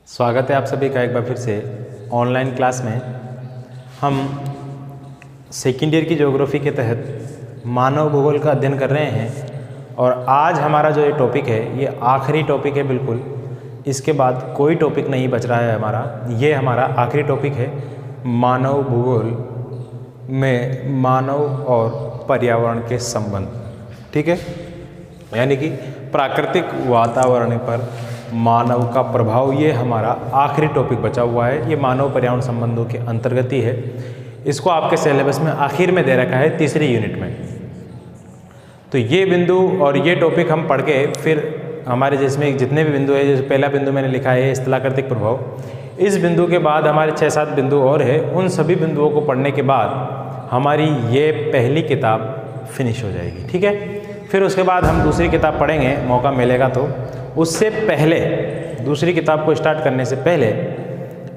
स्वागत है आप सभी का एक बार फिर से ऑनलाइन क्लास में। हम सेकेंड ईयर की ज्योग्राफी के तहत मानव भूगोल का अध्ययन कर रहे हैं और आज हमारा जो ये टॉपिक है ये आखिरी टॉपिक है बिल्कुल। इसके बाद कोई टॉपिक नहीं बच रहा है हमारा, ये हमारा आखिरी टॉपिक है मानव भूगोल में मानव और पर्यावरण के संबंध। ठीक है, यानी कि प्राकृतिक वातावरण पर मानव का प्रभाव, ये हमारा आखिरी टॉपिक बचा हुआ है। ये मानव पर्यावरण संबंधों के अंतर्गत ही है। इसको आपके सिलेबस में आखिर में दे रखा है तीसरी यूनिट में। तो ये बिंदु और ये टॉपिक हम पढ़ के फिर हमारे जिसमें जितने भी बिंदु है, जैसे पहला बिंदु मैंने लिखा है स्थलाकृतिक प्रभाव, इस बिंदु के बाद हमारे 6-7 बिंदु और है। उन सभी बिंदुओं को पढ़ने के बाद हमारी ये पहली किताब फिनिश हो जाएगी। ठीक है, फिर उसके बाद हम दूसरी किताब पढ़ेंगे, मौका मिलेगा तो। उससे पहले दूसरी किताब को स्टार्ट करने से पहले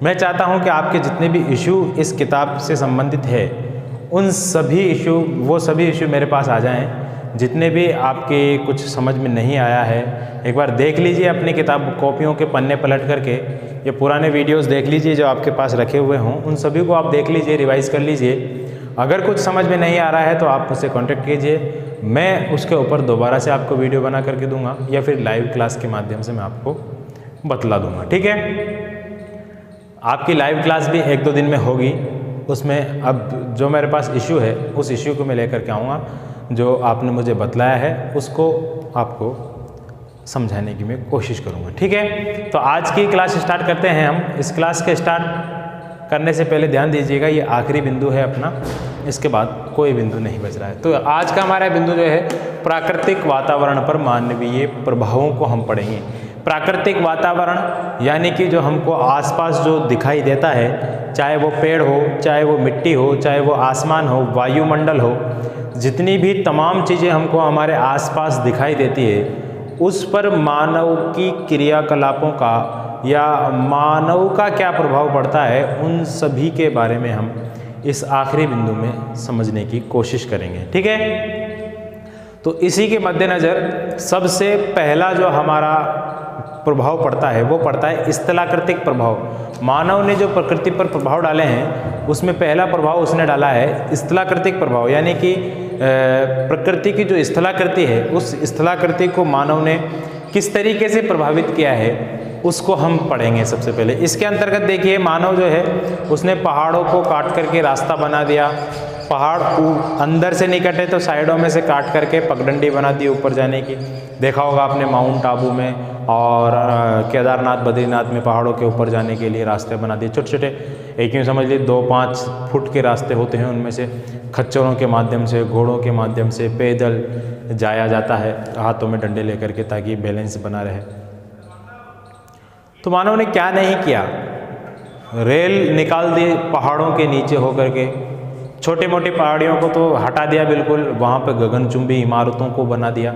मैं चाहता हूं कि आपके जितने भी इशू इस किताब से संबंधित है उन सभी इशू, वो सभी इशू मेरे पास आ जाएं। जितने भी आपके कुछ समझ में नहीं आया है एक बार देख लीजिए, अपनी किताब कॉपियों के पन्ने पलट करके ये पुराने वीडियोस देख लीजिए जो आपके पास रखे हुए हों, उन सभी को आप देख लीजिए, रिवाइज़ कर लीजिए। अगर कुछ समझ में नहीं आ रहा है तो आप मुझसे कांटेक्ट कीजिए, मैं उसके ऊपर दोबारा से आपको वीडियो बना करके दूंगा या फिर लाइव क्लास के माध्यम से मैं आपको बतला दूंगा। ठीक है, आपकी लाइव क्लास भी 1-2 दिन में होगी। उसमें अब जो मेरे पास इशू है उस इशू को मैं लेकर के आऊँगा, जो आपने मुझे बतलाया है उसको आपको समझाने की मैं कोशिश करूँगा। ठीक है, तो आज की क्लास स्टार्ट करते हैं हम। इस क्लास के स्टार्ट करने से पहले ध्यान दीजिएगा, ये आखिरी बिंदु है अपना, इसके बाद कोई बिंदु नहीं बच रहा है। तो आज का हमारा बिंदु जो है प्राकृतिक वातावरण पर मानवीय प्रभावों को हम पढ़ेंगे। प्राकृतिक वातावरण यानी कि जो हमको आसपास जो दिखाई देता है, चाहे वो पेड़ हो, चाहे वो मिट्टी हो, चाहे वो आसमान हो, वायुमंडल हो, जितनी भी तमाम चीज़ें हमको हमारे आसपास दिखाई देती है उस पर मानव की क्रियाकलापों का या मानव का क्या प्रभाव पड़ता है, उन सभी के बारे में हम इस आखिरी बिंदु में समझने की कोशिश करेंगे। ठीक है, तो इसी के मद्देनज़र सबसे पहला जो हमारा प्रभाव पड़ता है वो पड़ता है स्थलाकृतिक प्रभाव। मानव ने जो प्रकृति पर प्रभाव डाले हैं उसमें पहला प्रभाव उसने डाला है स्थलाकृतिक प्रभाव, यानी कि प्रकृति की जो स्थलाकृति है उस स्थलाकृति को मानव ने किस तरीके से प्रभावित किया है उसको हम पढ़ेंगे सबसे पहले। इसके अंतर्गत देखिए, मानव जो है उसने पहाड़ों को काट करके रास्ता बना दिया। पहाड़ अंदर से नहीं कटे तो साइडों में से काट करके पगडंडी बना दी ऊपर जाने की। देखा होगा आपने माउंट आबू में और केदारनाथ बद्रीनाथ में पहाड़ों के ऊपर जाने के लिए रास्ते बना दिए, छोटे छोटे, एक यूँ समझ लीजिए 2-5 फुट के रास्ते होते हैं। उनमें से खच्चरों के माध्यम से, घोड़ों के माध्यम से पैदल जाया जाता है, हाथों में डंडे लेकर के, ताकि बैलेंस बना रहे। तो मानव ने क्या नहीं किया, रेल निकाल दी पहाड़ों के नीचे होकर के, छोटे मोटे पहाड़ियों को तो हटा दिया बिल्कुल, वहाँ पर गगनचुंबी इमारतों को बना दिया।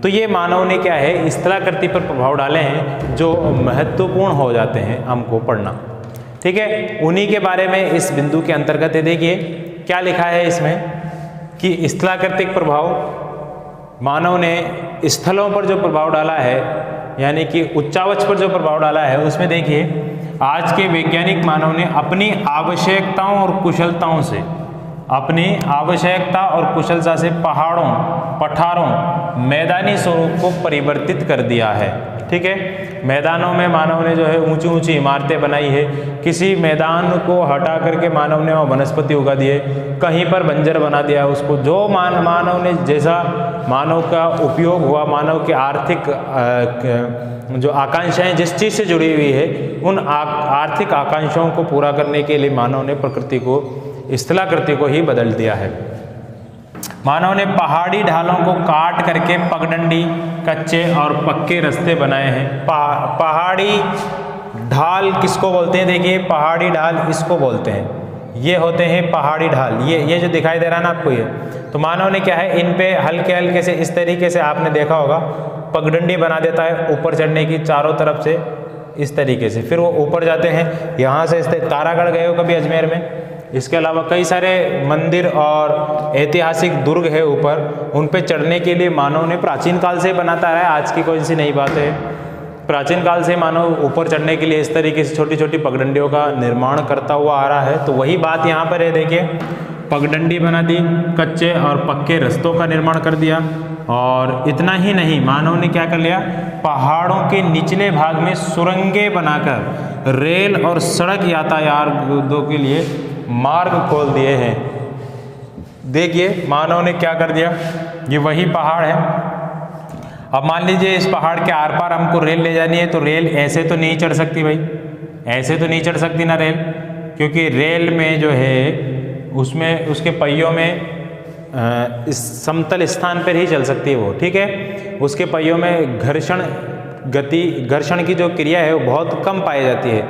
तो ये मानव ने क्या है स्थलाकृति पर प्रभाव डाले हैं जो महत्वपूर्ण हो जाते हैं हमको पढ़ना। ठीक है, उन्हीं के बारे में इस बिंदु के अंतर्गत है। देखिए क्या लिखा है इसमें कि स्थलाकृतिक प्रभाव, मानव ने स्थलों पर जो प्रभाव डाला है यानी कि उच्चावच पर जो प्रभाव डाला है उसमें देखिए, आज के वैज्ञानिक मानव ने अपनी आवश्यकताओं और कुशलताओं से, अपनी आवश्यकता और कुशलता से पहाड़ों, पठारों, मैदानी स्वरूप को परिवर्तित कर दिया है। ठीक है, मैदानों में मानव ने जो है ऊंची ऊंची इमारतें बनाई है। किसी मैदान को हटा करके मानव ने वहाँ वनस्पति उगा दिए, कहीं पर बंजर बना दिया उसको। जो मानव ने जैसा मानव का उपयोग हुआ, मानव के आर्थिक जो आकांक्षाएं जिस चीज़ से जुड़ी हुई है उन आर्थिक आकांक्षाओं को पूरा करने के लिए मानव ने प्रकृति को, स्थलाकृति को ही बदल दिया है। मानव ने पहाड़ी ढालों को काट करके पगडंडी, कच्चे और पक्के रास्ते बनाए हैं। पहाड़ी ढाल किसको बोलते हैं? देखिए पहाड़ी ढाल इसको बोलते हैं, ये होते हैं पहाड़ी ढाल। ये जो दिखाई दे रहा है ना आपको, ये तो मानव ने क्या है, इन पे हल्के हल्के से इस तरीके से आपने देखा होगा पगडंडी बना देता है ऊपर चढ़ने की, चारों तरफ से इस तरीके से। फिर वो ऊपर जाते हैं, यहाँ से तारागढ़ गए हो कभी अजमेर में? इसके अलावा कई सारे मंदिर और ऐतिहासिक दुर्ग है ऊपर, उन पे चढ़ने के लिए मानव ने प्राचीन काल से बनाता है, आज की कोई सी नई बात है। प्राचीन काल से मानव ऊपर चढ़ने के लिए इस तरीके से छोटी छोटी पगडंडियों का निर्माण करता हुआ आ रहा है। तो वही बात यहाँ पर है, देखिए पगडंडी बना दी, कच्चे और पक्के रास्तों का निर्माण कर दिया। और इतना ही नहीं, मानव ने क्या कर लिया, पहाड़ों के निचले भाग में सुरंगें बनाकर रेल और सड़क यातायात के लिए मार्ग खोल दिए हैं। देखिए मानव ने क्या कर दिया, ये वही पहाड़ है। अब मान लीजिए इस पहाड़ के आर पार हमको रेल ले जानी है, तो रेल ऐसे तो नहीं चढ़ सकती भाई, ऐसे तो नहीं चढ़ सकती ना रेल, क्योंकि रेल में जो है उसमें उसके पहियों में इस समतल स्थान पर ही चल सकती है वो, ठीक है। उसके पहियों में घर्षण की जो क्रिया है वो बहुत कम पाई जाती है,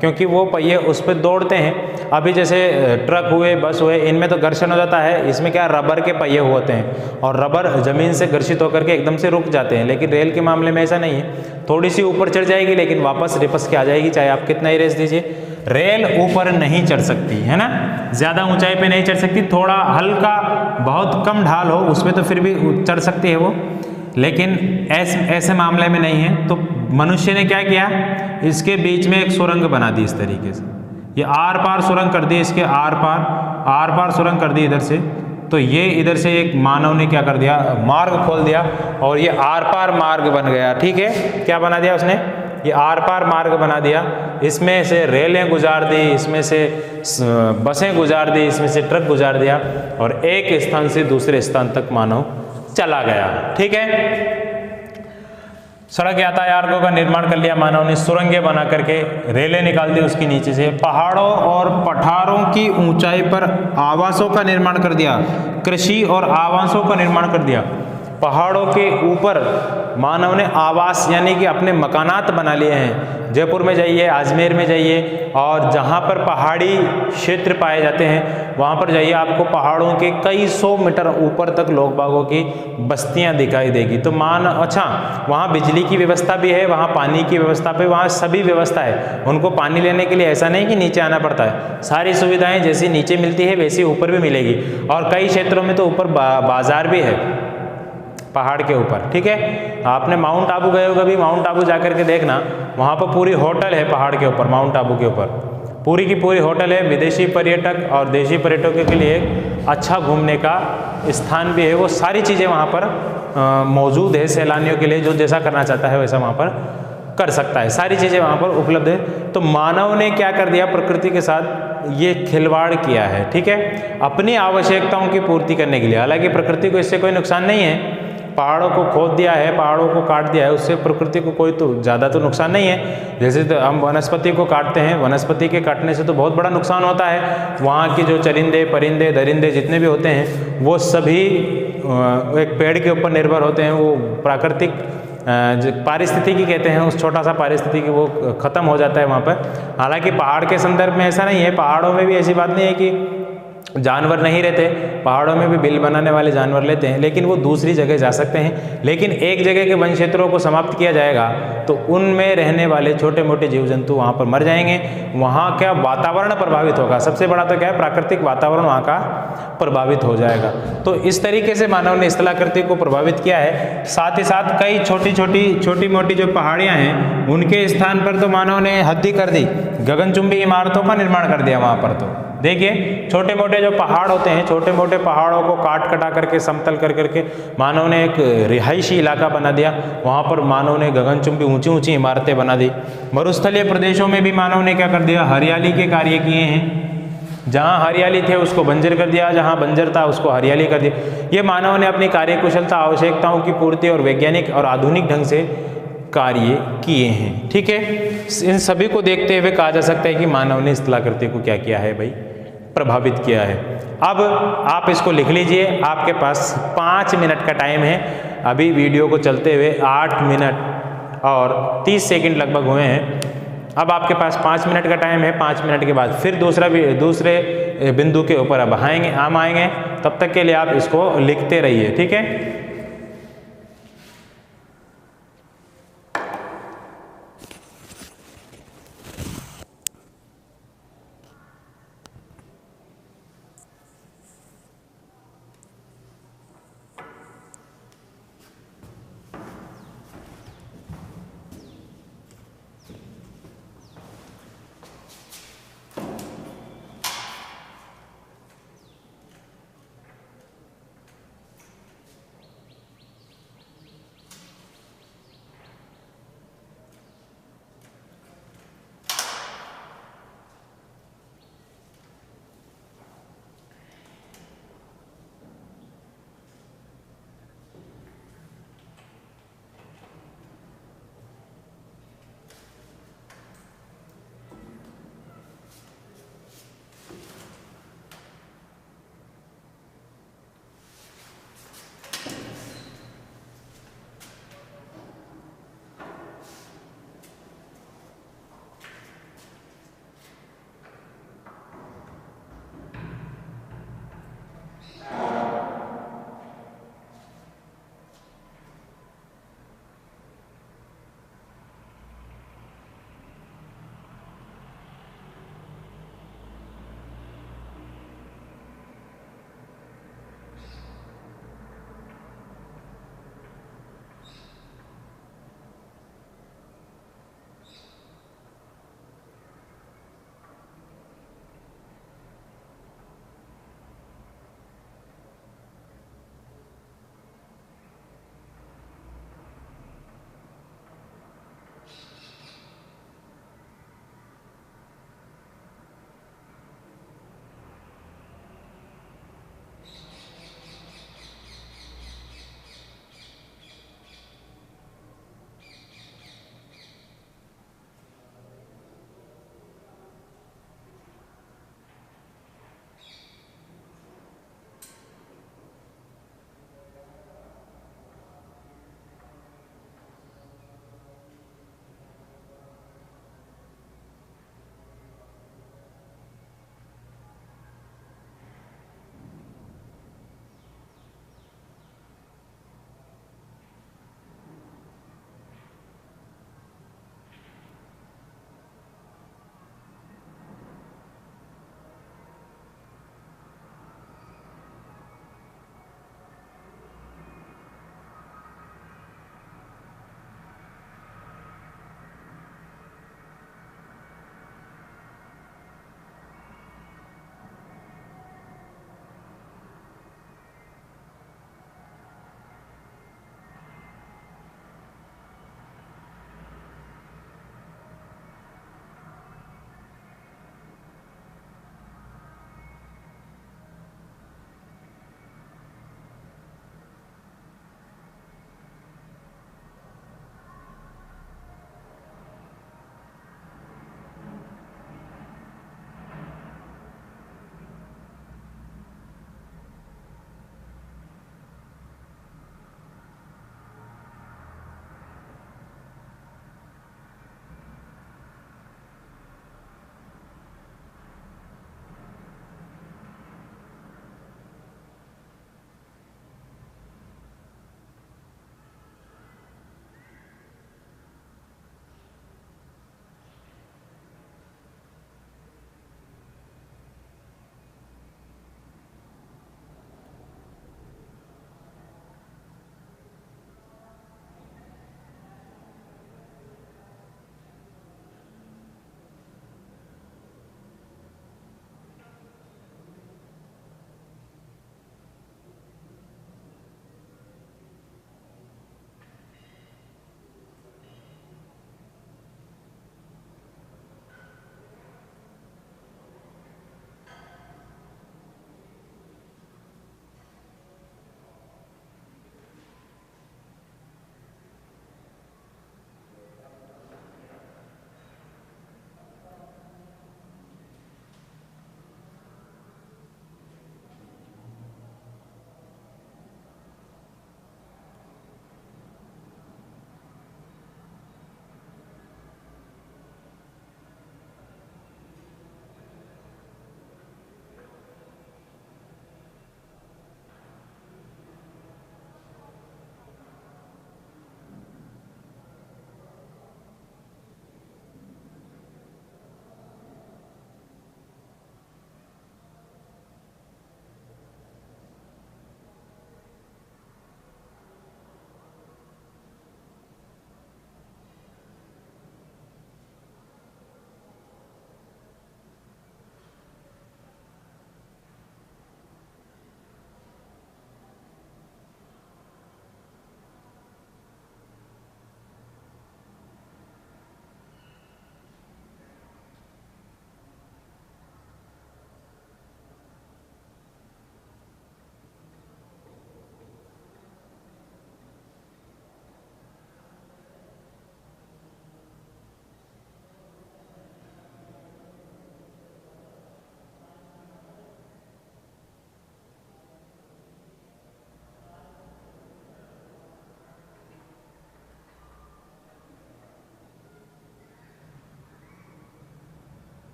क्योंकि वो पहिए उस पर दौड़ते हैं। अभी जैसे ट्रक हुए, बस हुए, इनमें तो घर्षण हो जाता है, इसमें क्या रबर के पहिए होते हैं और रबर ज़मीन से घर्षित होकर के एकदम से रुक जाते हैं। लेकिन रेल के मामले में ऐसा नहीं है, थोड़ी सी ऊपर चढ़ जाएगी लेकिन वापस रिपस के आ जाएगी, चाहे आप कितना ही रेस दीजिए। रेल ऊपर नहीं चढ़ सकती है ना, ज़्यादा ऊंचाई पे नहीं चढ़ सकती, थोड़ा हल्का बहुत कम ढाल हो उस पर तो फिर भी चढ़ सकती है वो, लेकिन ऐसे मामले में नहीं है। तो मनुष्य ने क्या किया, इसके बीच में एक सुरंग बना दी इस तरीके से, ये आर पार सुरंग कर दी, इसके आर पार सुरंग कर दी इधर से। तो ये इधर से एक मानव ने क्या कर दिया, मार्ग खोल दिया और ये आर पार मार्ग बन गया, ठीक है। क्या बना दिया उसने, ये आर पार मार्ग बना दिया, इसमें से रेलें गुजार दी, इसमें से बसें गुजार दी, इसमें से ट्रक गुजार दिया और एक स्थान से दूसरे स्थान तक मानव चला गया, ठीक है। सड़क यातायातों का निर्माण कर लिया मानव ने, सुरंगें बना करके रेलें निकाल दी उसके नीचे से, पहाड़ों और पठारों की ऊंचाई पर आवासों का निर्माण कर दिया, कृषि और आवासों का निर्माण कर दिया। पहाड़ों के ऊपर मानव ने आवास यानी कि अपने मकानात बना लिए हैं। जयपुर में जाइए, अजमेर में जाइए और जहाँ पर पहाड़ी क्षेत्र पाए जाते हैं वहाँ पर जाइए, आपको पहाड़ों के कई सौ मीटर ऊपर तक लोग बागों की बस्तियाँ दिखाई देगी। तो अच्छा वहाँ बिजली की व्यवस्था भी है, वहाँ पानी की व्यवस्था भी, वहाँ सभी व्यवस्था है। उनको पानी लेने के लिए ऐसा नहीं कि नीचे आना पड़ता है, सारी सुविधाएं जैसी नीचे मिलती है वैसी ऊपर भी मिलेगी। और कई क्षेत्रों में तो ऊपर बाजार भी है पहाड़ के ऊपर, ठीक है। आपने माउंट आबू गए हो कभी, माउंट आबू जाकर के देखना, वहाँ पर पूरी होटल है पहाड़ के ऊपर, माउंट आबू के ऊपर पूरी की पूरी होटल है। विदेशी पर्यटक और देशी पर्यटकों के लिए एक अच्छा घूमने का स्थान भी है, वो सारी चीज़ें वहाँ पर मौजूद है। सैलानियों के लिए जो जैसा करना चाहता है वैसा वहाँ पर कर सकता है, सारी चीज़ें वहाँ पर उपलब्ध है। तो मानव ने क्या कर दिया, प्रकृति के साथ ये खिलवाड़ किया है, ठीक है, अपनी आवश्यकताओं की पूर्ति करने के लिए। हालांकि प्रकृति को इससे कोई नुकसान नहीं है, पहाड़ों को खोद दिया है, पहाड़ों को काट दिया है, उससे प्रकृति को कोई तो ज़्यादा तो नुकसान नहीं है। जैसे तो हम वनस्पति को काटते हैं, वनस्पति के काटने से तो बहुत बड़ा नुकसान होता है। वहाँ की जो चरिंदे, परिंदे, दरिंदे जितने भी होते हैं वो सभी एक पेड़ के ऊपर निर्भर होते हैं। वो प्राकृतिक पारिस्थितिकी कहते हैं, उस छोटा सा पारिस्थितिकी वो ख़त्म हो जाता है वहाँ पर। हालांकि पहाड़ के संदर्भ में ऐसा नहीं है, पहाड़ों में भी ऐसी बात नहीं है कि जानवर नहीं रहते, पहाड़ों में भी बिल बनाने वाले जानवर लेते हैं, लेकिन वो दूसरी जगह जा सकते हैं। लेकिन एक जगह के वन क्षेत्रों को समाप्त किया जाएगा तो उनमें रहने वाले छोटे मोटे जीव जंतु वहाँ पर मर जाएंगे। वहाँ क्या वातावरण प्रभावित होगा, सबसे बड़ा तो क्या है, प्राकृतिक वातावरण वहाँ का प्रभावित हो जाएगा। तो इस तरीके से मानव ने स्थलाकृति को प्रभावित किया है। साथ ही साथ कई छोटी मोटी जो पहाड़ियाँ हैं उनके स्थान पर तो मानव ने हद ही कर दी, गगनचुंबी इमारतों का निर्माण कर दिया वहाँ पर। तो देखिए छोटे मोटे जो पहाड़ होते हैं, छोटे मोटे पहाड़ों को काट कटा करके समतल कर करके मानव ने एक रिहायशी इलाका बना दिया। वहाँ पर मानव ने गगनचुंबी ऊंची ऊंची इमारतें बना दी। मरुस्थलीय प्रदेशों में भी मानव ने क्या कर दिया, हरियाली के कार्य किए हैं। जहाँ हरियाली थे उसको बंजर कर दिया, जहाँ बंजर था उसको हरियाली कर दिया। ये मानव ने अपनी कार्यकुशलता, आवश्यकताओं की पूर्ति और वैज्ञानिक और आधुनिक ढंग से कार्य किए हैं, ठीक है। इन सभी को देखते हुए कहा जा सकता है कि मानव ने स्थलाकृति को क्या किया है भाई, प्रभावित किया है। अब आप इसको लिख लीजिए, आपके पास 5 मिनट का टाइम है। अभी वीडियो को चलते हुए 8 मिनट और 30 सेकंड लगभग हुए हैं। अब आपके पास 5 मिनट का टाइम है। 5 मिनट के बाद फिर दूसरे बिंदु के ऊपर अब हम आएंगे। तब तक के लिए आप इसको लिखते रहिए, ठीक है।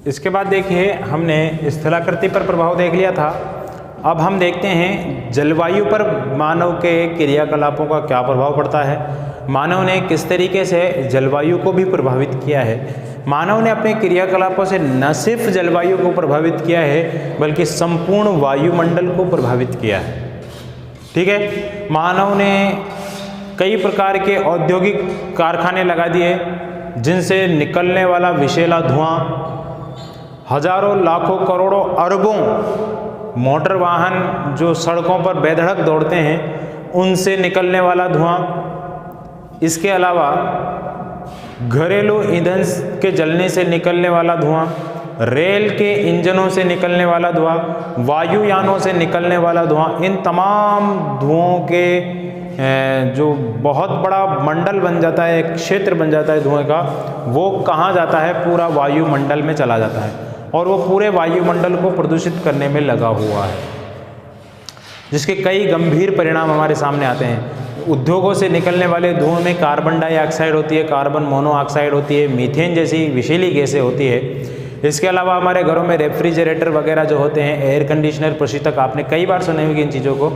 इसके बाद देखिए हमने स्थलाकृति पर प्रभाव देख लिया था। अब हम देखते हैं जलवायु पर मानव के क्रियाकलापों का क्या प्रभाव पड़ता है। मानव ने किस तरीके से जलवायु को भी प्रभावित किया है। मानव ने अपने क्रियाकलापों से न सिर्फ जलवायु को प्रभावित किया है बल्कि संपूर्ण वायुमंडल को प्रभावित किया है। ठीक है, मानव ने कई प्रकार के औद्योगिक कारखाने लगा दिए जिनसे निकलने वाला विषैला धुआं, हजारों लाखों करोड़ों अरबों मोटर वाहन जो सड़कों पर बेधड़क दौड़ते हैं उनसे निकलने वाला धुआं, इसके अलावा घरेलू ईंधन के जलने से निकलने वाला धुआं, रेल के इंजनों से निकलने वाला धुआं, वायुयानों से निकलने वाला धुआं, इन तमाम धुओं के जो बहुत बड़ा मंडल बन जाता है, एक क्षेत्र बन जाता है धुएं का, वो कहाँ जाता है, पूरा वायुमंडल में चला जाता है और वो पूरे वायुमंडल को प्रदूषित करने में लगा हुआ है, जिसके कई गंभीर परिणाम हमारे सामने आते हैं। उद्योगों से निकलने वाले धुएं में कार्बन डाइऑक्साइड होती है, कार्बन मोनोऑक्साइड होती है, मीथेन जैसी विषैली गैसें होती है। इसके अलावा हमारे घरों में रेफ्रिजरेटर वगैरह जो होते हैं, एयर कंडीशनर, प्रशीतक, आपने कई बार सुने होंगे इन चीज़ों को।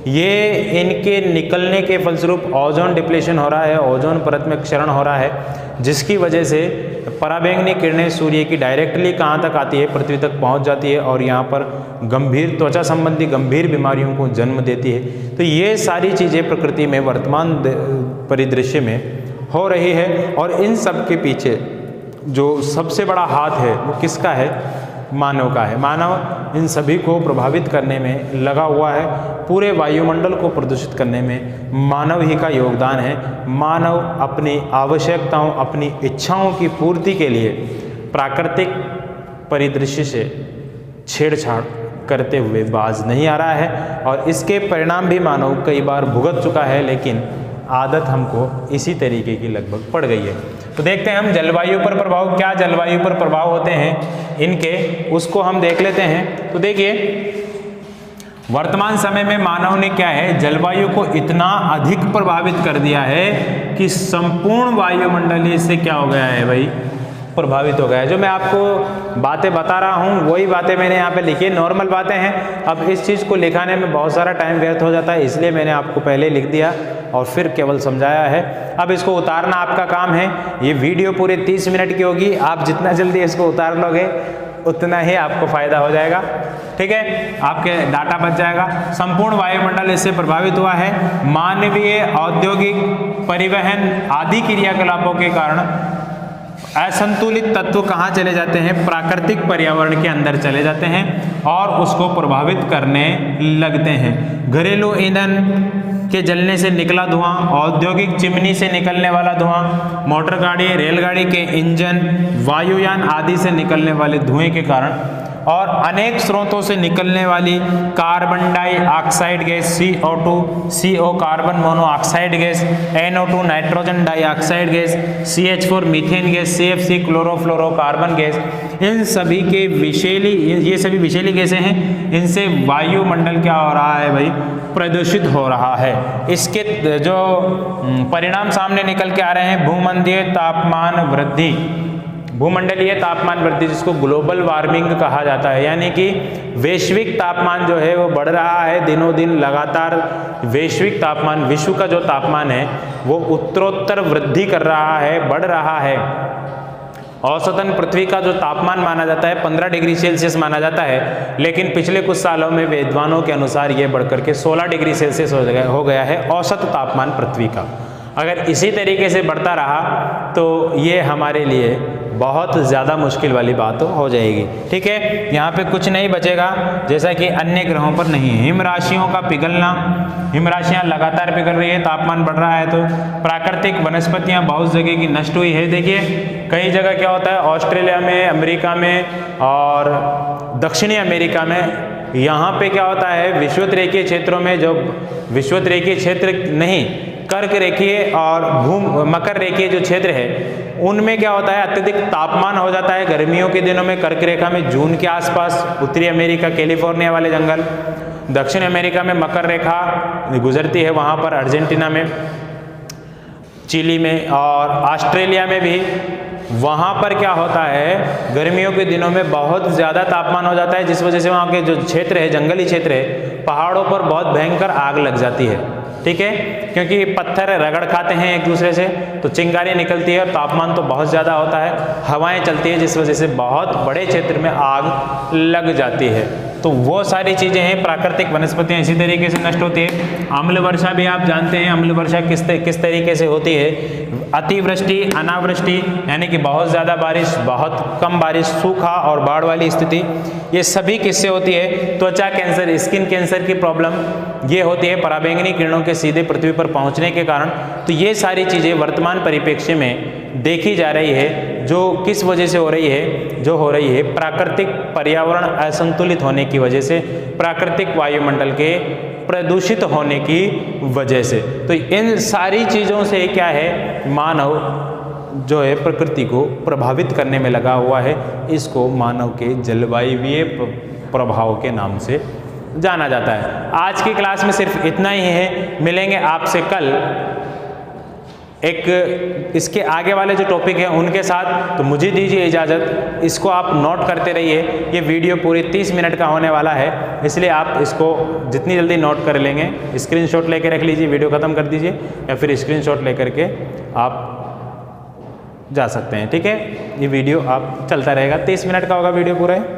ये इनके निकलने के फलस्वरूप ओजोन डिप्लेशन हो रहा है, ओजोन परत में क्षरण हो रहा है, जिसकी वजह से पराबैंगनी किरणें सूर्य की डायरेक्टली कहाँ तक आती है, पृथ्वी तक पहुँच जाती है और यहाँ पर गंभीर त्वचा संबंधी गंभीर बीमारियों को जन्म देती है। तो ये सारी चीज़ें प्रकृति में वर्तमान परिदृश्य में हो रही है और इन सब के पीछे जो सबसे बड़ा हाथ है वो किसका है? मानव का है। मानव इन सभी को प्रभावित करने में लगा हुआ है, पूरे वायुमंडल को प्रदूषित करने में मानव ही का योगदान है। मानव अपनी आवश्यकताओं, अपनी इच्छाओं की पूर्ति के लिए प्राकृतिक परिदृश्य से छेड़छाड़ करते हुए बाज नहीं आ रहा है और इसके परिणाम भी मानव कई बार भुगत चुका है, लेकिन आदत हमको इसी तरीके की लगभग पड़ गई है। तो देखते हैं हम जलवायु पर प्रभाव, क्या जलवायु पर प्रभाव होते हैं इनके, उसको हम देख लेते हैं। तो देखिए वर्तमान समय में मानव ने क्या है, जलवायु को इतना अधिक प्रभावित कर दिया है कि संपूर्ण वायुमंडल इससे क्या हो गया है भाई, प्रभावित हो गया है। जो मैं आपको बातें बता रहा हूँ वही बातें मैंने यहाँ पे लिखी, नॉर्मल बातें हैं। अब इस चीज़ को लिखाने में बहुत सारा टाइम व्यर्थ हो जाता है, इसलिए मैंने आपको पहले लिख दिया और फिर केवल समझाया है। अब इसको उतारना आपका काम है। ये वीडियो पूरे 30 मिनट की होगी, आप जितना जल्दी इसको उतार लोगे उतना ही आपको फायदा हो जाएगा। ठीक है, आपके डाटा बच जाएगा। संपूर्ण वायुमंडल इससे प्रभावित हुआ है। मानवीय, औद्योगिक, परिवहन आदि क्रियाकलापों के कारण असंतुलित तत्व कहाँ चले जाते हैं, प्राकृतिक पर्यावरण के अंदर चले जाते हैं और उसको प्रभावित करने लगते हैं। घरेलू ईंधन के जलने से निकला धुआं, औद्योगिक चिमनी से निकलने वाला धुआं, मोटर गाड़ी, रेलगाड़ी के इंजन, वायुयान आदि से निकलने वाले धुएं के कारण और अनेक स्रोतों से निकलने वाली carbon dioxide gas CO2, CO carbon monoxide gas, NO2 nitrogen dioxide gas, CH4 methane gas, CFC chlorofluorocarbon gas, इन सभी के विषैली, ये सभी विषैली गैसें हैं। इनसे वायुमंडल क्या हो रहा है भाई, प्रदूषित हो रहा है। इसके जो परिणाम सामने निकल के आ रहे हैं, भूमंडलीय तापमान वृद्धि, भूमंडलीय तापमान वृद्धि जिसको ग्लोबल वार्मिंग कहा जाता है, यानी कि वैश्विक तापमान जो है वो बढ़ रहा है दिनों दिन लगातार। वैश्विक तापमान, विश्व का जो तापमान है वो उत्तरोत्तर वृद्धि कर रहा है, बढ़ रहा है। औसतन पृथ्वी का जो तापमान माना जाता है 15 डिग्री सेल्सियस माना जाता है, लेकिन पिछले कुछ सालों में विद्वानों के अनुसार ये बढ़कर के 16 डिग्री सेल्सियस हो गया है औसत तापमान पृथ्वी का। अगर इसी तरीके से बढ़ता रहा तो ये हमारे लिए बहुत ज़्यादा मुश्किल वाली बात हो जाएगी। ठीक है, यहाँ पे कुछ नहीं बचेगा जैसा कि अन्य ग्रहों पर नहीं है। हिमराशियों का पिघलना, हिमराशियाँ लगातार पिघल रही है, तापमान बढ़ रहा है। तो प्राकृतिक वनस्पतियाँ बहुत जगह की नष्ट हुई है। देखिए कई जगह क्या होता है, ऑस्ट्रेलिया में, अमेरिका में और दक्षिणी अमेरिका में, यहाँ पे क्या होता है, विषुवत-रेखीय क्षेत्रों में, जो विषुवत-रेखीय क्षेत्र नहीं, कर्क रेखीय और मकर रेखीय जो क्षेत्र है उनमें क्या होता है, अत्यधिक तापमान हो जाता है गर्मियों के दिनों में। कर्क रेखा में जून के आसपास, उत्तरी अमेरिका, कैलिफोर्निया वाले जंगल, दक्षिण अमेरिका में मकर रेखा गुजरती है, वहाँ पर अर्जेंटीना में। चिली में और ऑस्ट्रेलिया में भी, वहाँ पर क्या होता है, गर्मियों के दिनों में बहुत ज़्यादा तापमान हो जाता है, जिस वजह से वहाँ के जो क्षेत्र है, जंगली क्षेत्र है, पहाड़ों पर बहुत भयंकर आग लग जाती है। ठीक है, क्योंकि पत्थर रगड़ खाते हैं एक दूसरे से, तो चिंगारी निकलती है और तापमान तो बहुत ज़्यादा होता है, हवाएं चलती है, जिस वजह से बहुत बड़े क्षेत्र में आग लग जाती है। तो वो सारी चीज़ें हैं, प्राकृतिक वनस्पतियाँ इसी तरीके से नष्ट होती है। अम्ल वर्षा भी आप जानते हैं, अम्ल वर्षा किस तरीके से होती है, अतिवृष्टि, अनावृष्टि यानी कि बहुत ज़्यादा बारिश, बहुत कम बारिश, सूखा और बाढ़ वाली स्थिति, ये सभी किससे होती है, त्वचा कैंसर, स्किन कैंसर की प्रॉब्लम ये होती है पराबैंगनी किरणों के सीधे पृथ्वी पर पहुंचने के कारण। तो ये सारी चीज़ें वर्तमान परिप्रेक्ष्य में देखी जा रही है, जो किस वजह से हो रही है, जो हो रही है प्राकृतिक पर्यावरण असंतुलित होने की वजह से, प्राकृतिक वायुमंडल के प्रदूषित होने की वजह से। तो इन सारी चीज़ों से क्या है, मानव जो है प्रकृति को प्रभावित करने में लगा हुआ है। इसको मानव के जलवायुवीय प्रभाव के नाम से जाना जाता है। आज की क्लास में सिर्फ इतना ही है, मिलेंगे आपसे कल एक इसके आगे वाले जो टॉपिक हैं उनके साथ। तो मुझे दीजिए इजाज़त, इसको आप नोट करते रहिए, ये वीडियो पूरी 30 मिनट का होने वाला है, इसलिए आप इसको जितनी जल्दी नोट कर लेंगे, स्क्रीनशॉट लेके रख लीजिए, वीडियो ख़त्म कर दीजिए या फिर स्क्रीनशॉट लेकर के आप जा सकते हैं। ठीक है, ये वीडियो आप चलता रहेगा, 30 मिनट का होगा वीडियो पूरा है।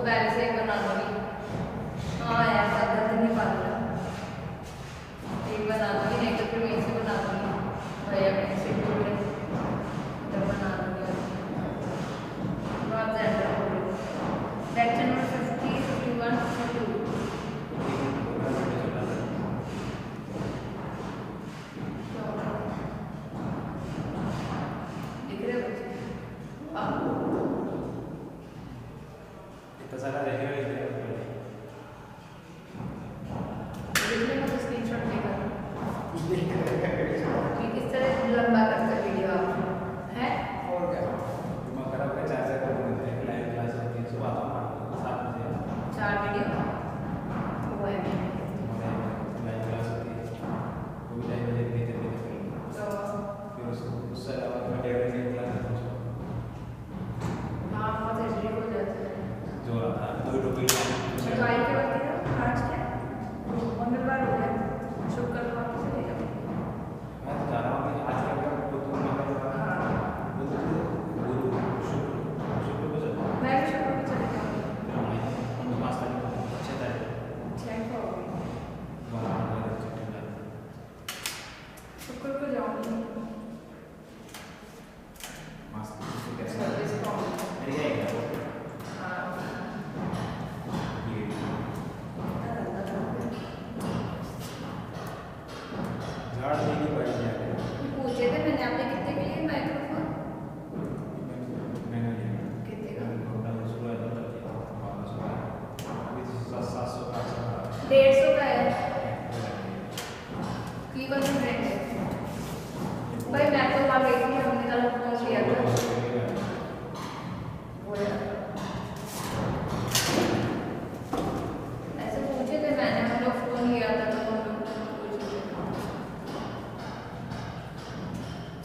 पहले से एक बना दूंगी। हाँ यार पता नहीं पाता, एक बना दूंगी, नहीं तो फिर वहीं से बना दूंगी भैया कहीं से बोल रहे तब बना दूंगी। लेक्चर नंबर 50, 51, 52 दिख रहे बच्चे? इतना सारा रहेगा स्क्रीनशॉट लेकर किस तरह लंबा करते वीडियो आप है और क्या दिमाग खराब कर 4 से लाइव क्लास होती है सुबह 7 बजे 4 वीडियो वो है लाइव क्लास होती है वो भी लाइव बजे देते तो फिर उससे अलावा मैं डेढ़ क्लास हाँ बहुत एडिट हो जाता है जो रहा था 2 टॉपिक